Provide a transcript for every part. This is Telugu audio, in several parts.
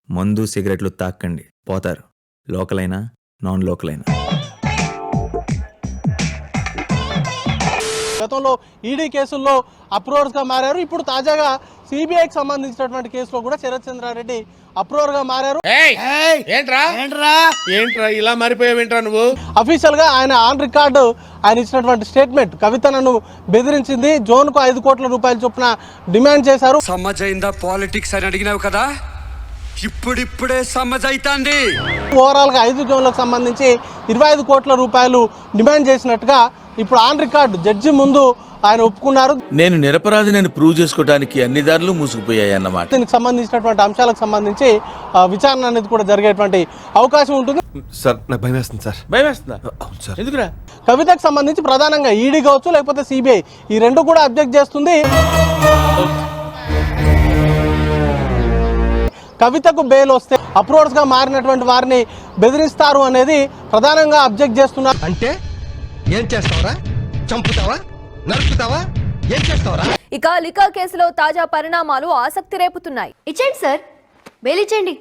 మందు సిగరెట్లు తాక్కండి, పోతారు. లోకల్ అయినా నాన్ లోకల్ అయినా. గతంలో ఈడీ కేసుల్లో అప్రూవర్స్గా మారారు. ఇప్పుడు తాజాగా సిబిఐకి సంబంధించినటువంటి కేసులో కూడా శరత్ చంద్రారెడ్డి అప్రూవర్గా మారారు. ఏంట్రా ఇలా మారిపోయావేంట్రా నువ్వు? అఫీషియల్ గా ఆయన ఆన్ రికార్డు ఆయన ఇచ్చినటువంటి స్టేట్మెంట్, కవిత నన్ను బెదిరించింది, జోన్ కు 5 కోట్ల రూపాయల చొప్పున డిమాండ్ చేశారు. సమ్మజైందా పాలిటిక్స్ అని అడిగినావు కదా, ఇప్పుడిప్పుడే సమ్మజైతాంది. ఓవరాల్ గా 5 జోన్లకు సంబంధించి 25 కోట్ల రూపాయలు డిమాండ్ చేసినట్టుగా ఇప్పుడు ఆన్ రికార్డు జడ్జి ముందు ఆయన ఒప్పుకున్నారు. నేను నిరపరాధిని ప్రూవ్ చేసుకోవడానికి అన్ని దారులు మూసుకుపోయాయి అన్నమాట. దీనికి సంబంధించినటువంటి అంశాలకు సంబంధించి విచారణ అనేది కూడా జరిగేటువంటి అవకాశం ఉంటుంది. సార్ నాకు భయం వేస్తుంది సార్. భయం వేస్తుందా? అవును సార్. ఎందుకురా? కవితకు సంబంధించి ప్రధానంగా ఈడీ కావచ్చు లేకపోతే సిబిఐ, ఈ రెండు కూడా అబ్జెక్ట్ చేస్తుంది. కవితకు బెయిల్ వస్తే అప్రూవర్స్ గా మారినటువంటి వారిని బెదిరిస్తారు అనేది ప్రధానంగా అబ్జెక్ట్ చేస్తున్నారు. అంటే ఏం చేస్తావరా? చంపుతావా? నరుకుతావా? ఏం చేస్తావరా? ఇక లిక్కర్ కేసులో తాజా పరిణామాలు ఆసక్తి రేపుతున్నాయి. ఇచ్చేయండి సార్, బెయిల్ ఇచ్చేయండి.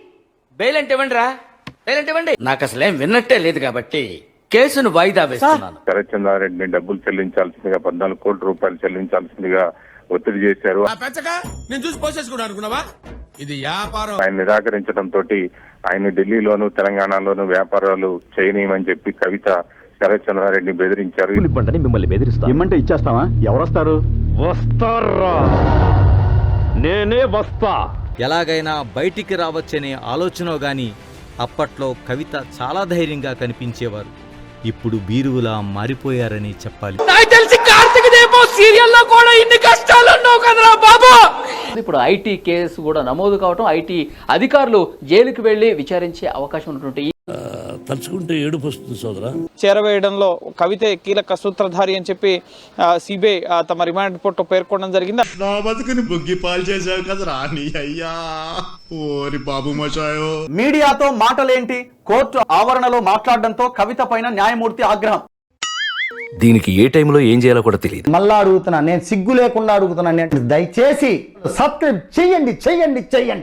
బెయిల్ అంటే ఇవ్వండిరా, బెయిల్ అంటే ఇవ్వండి. నాకు అసలు ఏం విన్నట్టే లేదు కాబట్టి కేసును వాయిదా వేస్తున్నాను. శరత్ చంద్రారెడ్డిని డబ్బులు చెల్లించాల్సిందిగా 14 కోట్ల రూపాయలు చెల్లించాల్సిందిగా ఒత్తిడి చేశారు. నేను చూసి పోసేసుకున్నాను అనుకున్నావా? ఇది వ్యాపారం. ఆయన నిరాకరించడంతో ఆయన ఢిల్లీలోను తెలంగాణలోను వ్యాపారాలు చేయనీయమని చెప్పి కవిత శరత్ చంద్రారెడ్డిని బెదిరించారు. మిమ్మల్ని బెదిరిస్తా, ఇమ్మంటే ఇచ్చేస్తావా? ఎవరొస్తారు? వస్తారా? నేనే వస్తా. ఎలాగైనా బయటికి రావచ్చనే ఆలోచన గాని అప్పట్లో కవిత చాలా ధైర్యంగా కనిపించేవారు. ఇప్పుడు బీరువులా మారిపోయారని చెప్పాలి. ఇప్పుడు ఐటీ కేసు కూడా నమోదు కావటం, ఐటీ అధికారులు జైలుకి వెళ్లి విచారించే అవకాశం ఉన్నటువంటి తలుచుకుంటే ఏడుపు వస్తుంది సోదరా. చేరవేయడంలో కవితే కీలక సూత్రధారి అని చెప్పి సిబిఐ తమ రిమాండ్ రిపోర్ట్ పేర్కొనడం జరిగింది. నా బతుకుని బుగ్గి పాలు చేసావు కదరా నీ అయ్యా. ఓరి బాబు మచాయో. మీడియాతో మాటలేంటి? కోర్టు ఆవరణలో మాట్లాడడంతో కవిత పైన న్యాయమూర్తి ఆగ్రహం. దీనికి ఏ టైంలో ఏం చేయాలో కూడా తెలియదు. మళ్ళా అడుగుతున్నా, నేను సిగ్గు లేకుండా అడుగుతున్నా, దయచేసి సబ్స్క్రైబ్ చెయ్యండి.